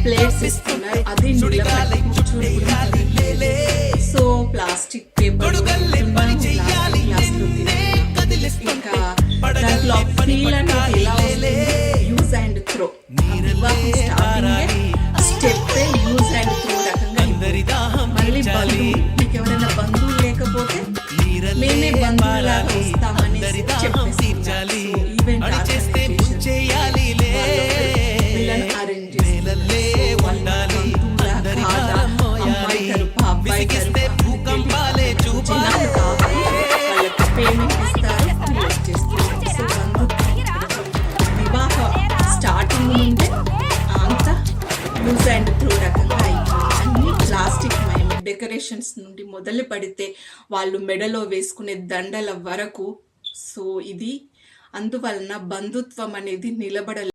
Plates ఇస్తున్నారు, అది నిలబడి కూర్చొని సో ప్లాస్టిక్ పేపర్ ఇంకా దాంట్లో ఫీల్ అనేది ఎలా వస్తుంది, use and throw. Step use and throw రకంగా. మళ్ళీ బంధువు, మీకు ఎవరైనా బంధువులు లేకపోతే మేమే బంధువులాగా వస్తామనేసి చెప్పేసి ఈవెంట్ అరేంజ్ పేమెంట్ ఇస్తారు, క్లోజ్ చేస్తారు. వివాహ స్టార్టింగ్ నుండే అంతా యూజ్ అండ్ త్రో రకంగా అయిపోయింది. అన్ని ప్లాస్టిక్ మయం. డెకరేషన్స్ నుండి మొదలు పెడితే వాళ్ళు మెడలో వేసుకునే దండల వరకు. సో ఇది అందువలన బంధుత్వం అనేది నిలబడ